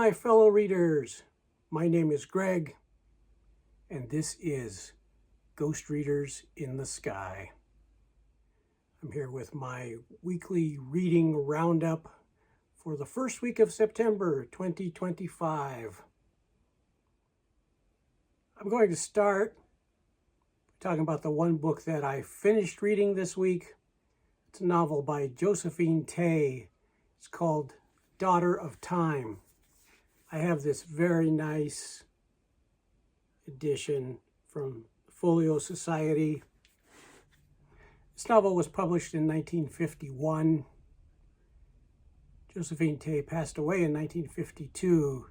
my fellow readers. My name is Greg, and this is Ghost Readers in the Sky. I'm here with my weekly reading roundup for the first week of September 2025. I'm going to start talking about the one book that I finished reading this week. It's a novel by Josephine. It's called Daughter of Time. I have this very nice edition from Folio Society. This novel was published in 1951. Josephine passed away in 1952.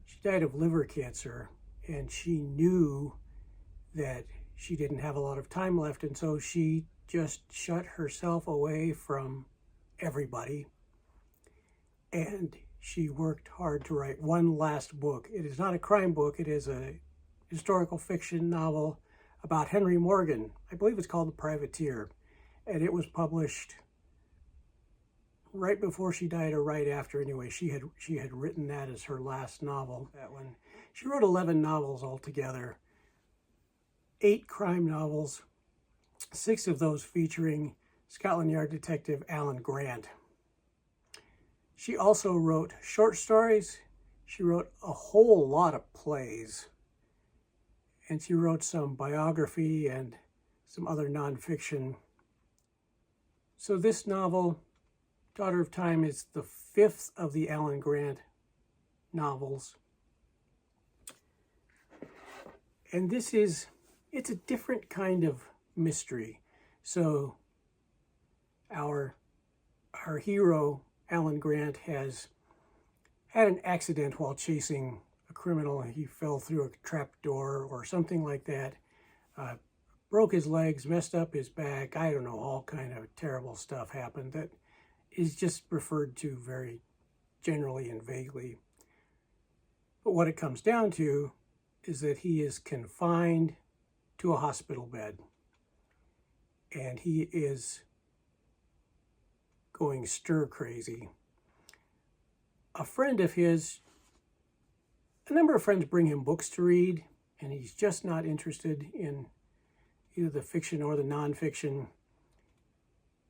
She died of liver cancer, and she knew that she didn't have a lot of time left, and so she just shut herself away from everybody. And she worked hard to write one last book. It is not a crime book. It is a historical fiction novel about Henry Morgan. I believe it's called The Privateer. And it was published right before she died or right after. Anyway, she had written that as her last novel. That one. She wrote 11 novels altogether. 8 crime novels. 6 of those featuring Scotland Yard detective Alan Grant. She also wrote short stories. She wrote a whole lot of plays. And she wrote some biography and some other nonfiction. So this novel, Daughter of Time, is the 5th of the Alan Grant novels. And it's a different kind of mystery. So our hero, Alan Grant, has had an accident while chasing a criminal. He fell through a trap door or something like that, broke his legs, messed up his back. I don't know, all kind of terrible stuff happened that is just referred to very generally and vaguely. But what it comes down to is that he is confined to a hospital bed, and he is going stir crazy. A friend of his, a number of friends bring him books to read, and he's just not interested in either the fiction or the nonfiction.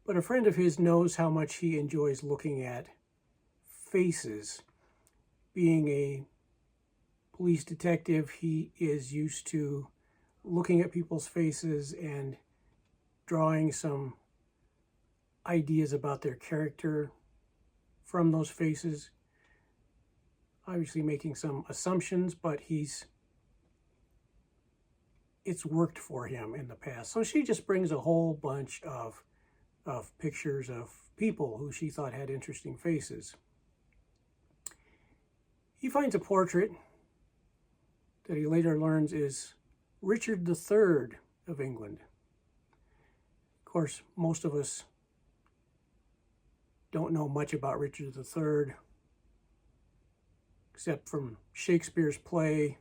But a friend of his knows how much he enjoys looking at faces. Being a police detective, he is used to looking at people's faces and drawing some ideas about their character from those faces. Obviously making some assumptions, but it's worked for him in the past. So she just brings a whole bunch of pictures of people who she thought had interesting faces. He finds a portrait that he later learns is Richard III of England. Of course, most of us don't know much about Richard III, except from Shakespeare's play.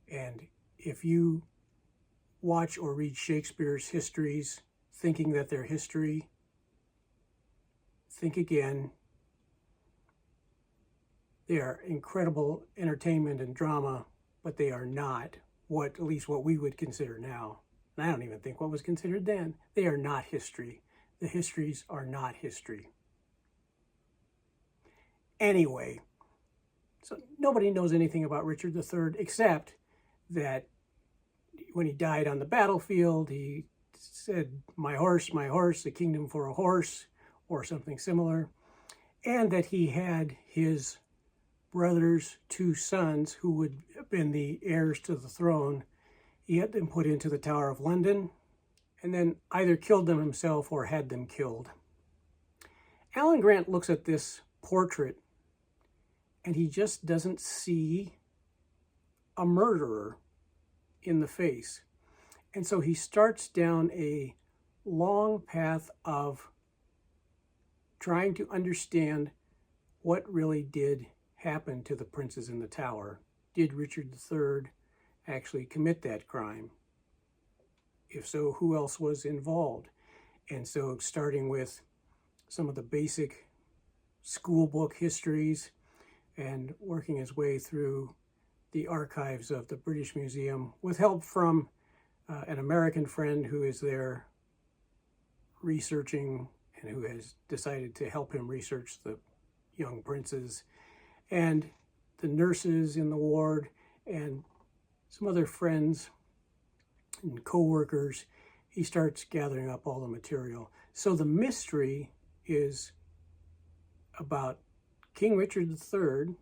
And if you watch or read Shakespeare's histories thinking that they're history, think again. They are incredible entertainment and drama, but they are not at least what we would consider now. And I don't even think what was considered then. They are not history. The histories are not history. Anyway, so nobody knows anything about Richard III except that when he died on the battlefield, he said, my horse, a kingdom for a horse," or something similar, and that he had his brother's 2 sons, who would have been the heirs to the throne. He had them put into the Tower of London, and then either killed them himself or had them killed. Alan Grant looks at this portrait, and he just doesn't see a murderer in the face. And so he starts down a long path of trying to understand what really did happen to the princes in the tower. Did Richard III actually commit that crime? If so, who else was involved? And so starting with some of the basic school book histories, and working his way through the archives of the British Museum with help from an American friend who is there researching and who has decided to help him research the young princes, and the nurses in the ward, and some other friends and co-workers. He starts gathering up all the material. So the mystery is about King Richard III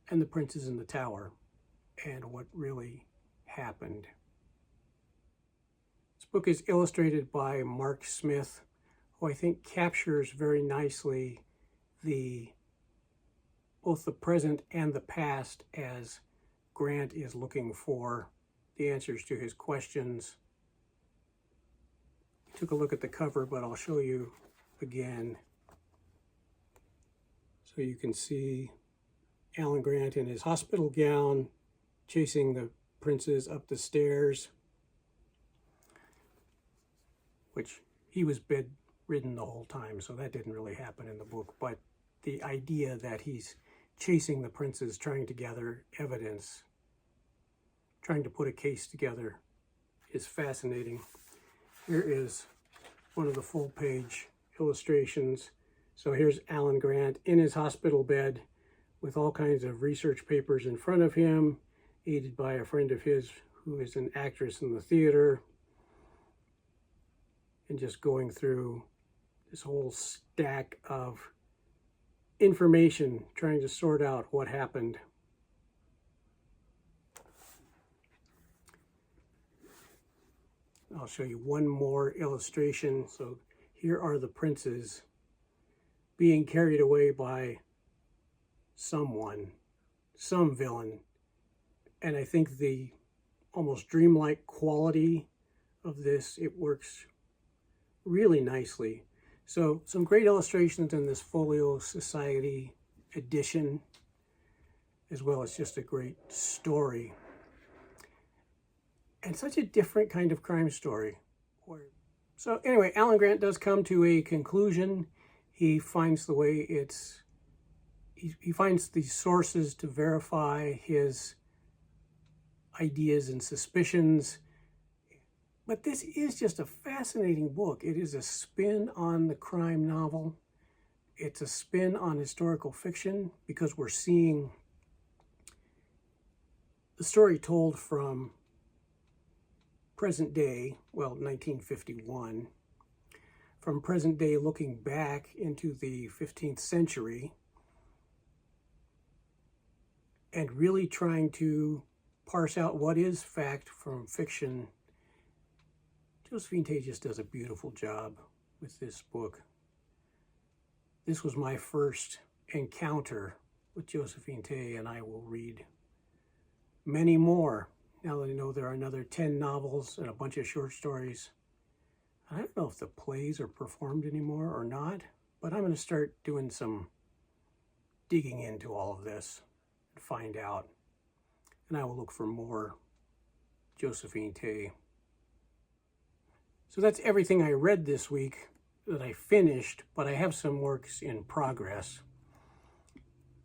and the princes in the tower and what really happened. This book is illustrated by Mark Smith, who I think captures very nicely both the present and the past as Grant is looking for the answers to his questions. I took a look at the cover, but I'll show you again. So you can see Alan Grant in his hospital gown chasing the princes up the stairs, which he was bedridden the whole time, so that didn't really happen in the book. But the idea that he's chasing the princes, trying to gather evidence, trying to put a case together, is fascinating. Here is one of the full-page illustrations. So here's Alan Grant in his hospital bed with all kinds of research papers in front of him, aided by a friend of his who is an actress in the theater, and just going through this whole stack of information, trying to sort out what happened. I'll show you one more illustration. So here are the princes being carried away by someone, some villain. And I think the almost dreamlike quality of this, it works really nicely. So some great illustrations in this Folio Society edition, as well as just a great story. And such a different kind of crime story. So anyway, Alan Grant does come to a conclusion. He finds the way he finds the sources to verify his ideas and suspicions. But this is just a fascinating book. It is a spin on the crime novel. It's a spin on historical fiction because we're seeing the story told from present day, well, 1951, from present day looking back into the 15th century and really trying to parse out what is fact from fiction. Josephine Tay just does a beautiful job with this book. This was my first encounter with Josephine Tay, and I will read many more. Now that I know there are another 10 novels and a bunch of short stories. I don't know if the plays are performed anymore or not, but I'm going to start doing some digging into all of this and find out. And I will look for more Josephine Tay. So that's everything I read this week that I finished, but I have some works in progress.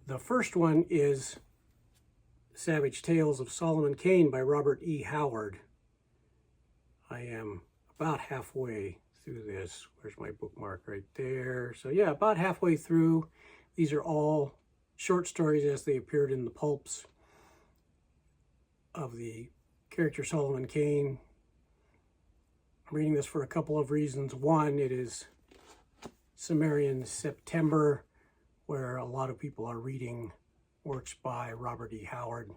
The first one is Savage Tales of Solomon Kane by Robert E. Howard. I am about halfway through this. Where's my bookmark? Right there. So yeah, about halfway through. These are all short stories as they appeared in the pulps of the character Solomon Kane. I'm reading this for a couple of reasons. One, it is Sumerian September, where a lot of people are reading works by Robert E. Howard.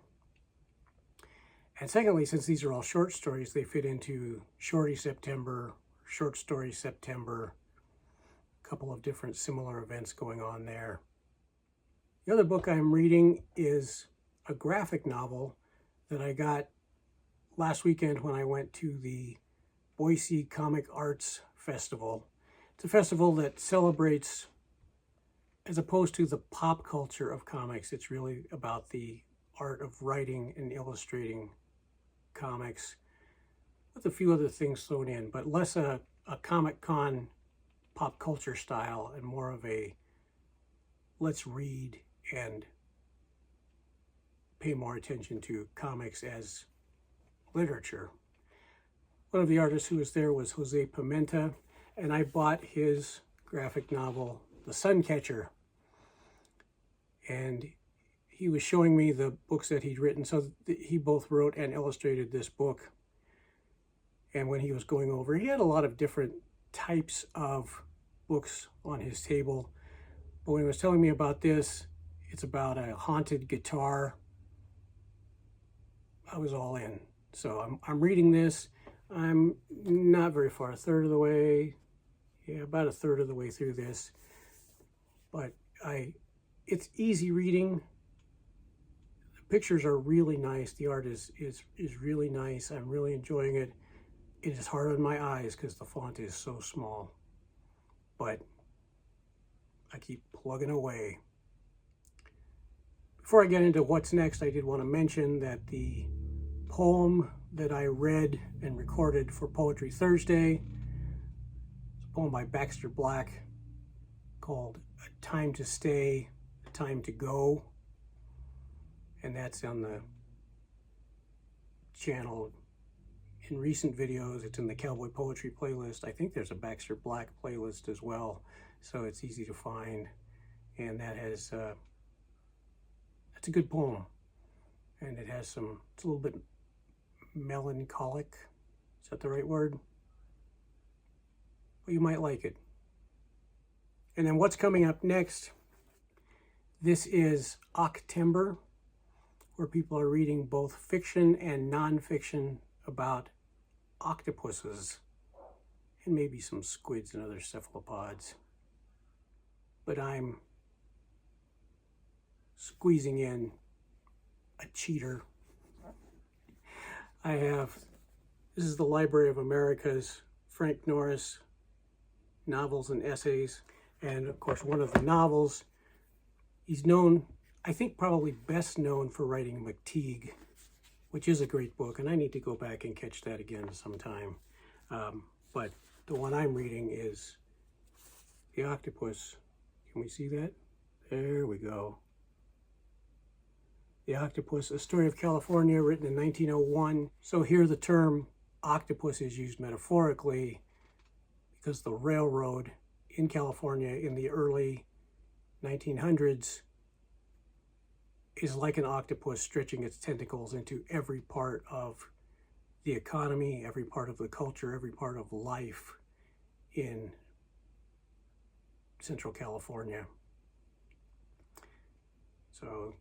And secondly, since these are all short stories, they fit into Shorty September, Short Story September, a couple of different similar events going on there. The other book I'm reading is a graphic novel that I got last weekend when I went to the Boise Comic Arts Festival. It's a festival that celebrates, as opposed to the pop culture of comics, it's really about the art of writing and illustrating comics, with a few other things thrown in, but less a Comic-Con pop culture style and more of a let's read and pay more attention to comics as literature. One of the artists who was there was Jose Pimenta, and I bought his graphic novel, The Suncatcher. And he was showing me the books that he'd written. So he both wrote and illustrated this book. And when he was going over, he had a lot of different types of books on his table. But when he was telling me about this, it's about a haunted guitar. I was all in. So I'm reading this. I'm not very far, a third of the way. Yeah, about a third of the way through this. But it's easy reading. The pictures are really nice. The art is really nice. I'm really enjoying it. It is hard on my eyes because the font is so small. But I keep plugging away. Before I get into what's next, I did want to mention that the poem that I read and recorded for Poetry Thursday is a poem by Baxter Black called A Time to Stay, A Time to Go. And that's on the channel in recent videos. It's in the Cowboy Poetry playlist. I think there's a Baxter Black playlist as well, so it's easy to find. And that has, that's a good poem. And it has some, it's a little bit melancholic. Is that the right word? Well, you might like it. And then what's coming up next? This is October, where people are reading both fiction and nonfiction about octopuses and maybe some squids and other cephalopods. But I'm squeezing in a cheater. This is the Library of America's Frank Norris novels and essays. And of course, one of the novels, he's known, I think probably best known for writing McTeague, which is a great book. And I need to go back and catch that again sometime. But the one I'm reading is The Octopus. Can we see that? There we go. The Octopus, A Story of California, written in 1901. So here the term octopus is used metaphorically because the railroad in California in the early 1900s is like an octopus stretching its tentacles into every part of the economy, every part of the culture, every part of life in Central California. So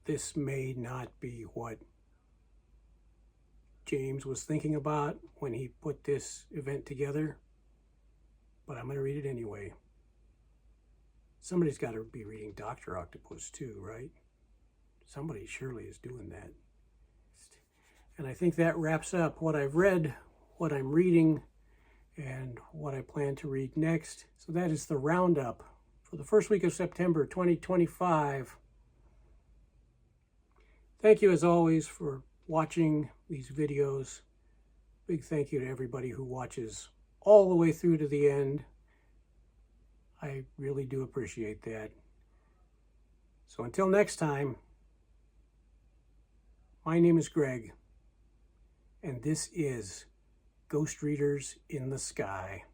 this may not be what James was thinking about when he put this event together, but I'm going to read it anyway. Somebody's got to be reading Dr. Octopus too, right? Somebody surely is doing that. And I think that wraps up what I've read, what I'm reading, and what I plan to read next. So that is the roundup for the first week of September 2025. Thank you as always for watching these videos. Big thank you to everybody who watches all the way through to the end. I really do appreciate that. So until next time, my name is Greg, and this is Ghost Readers in the Sky.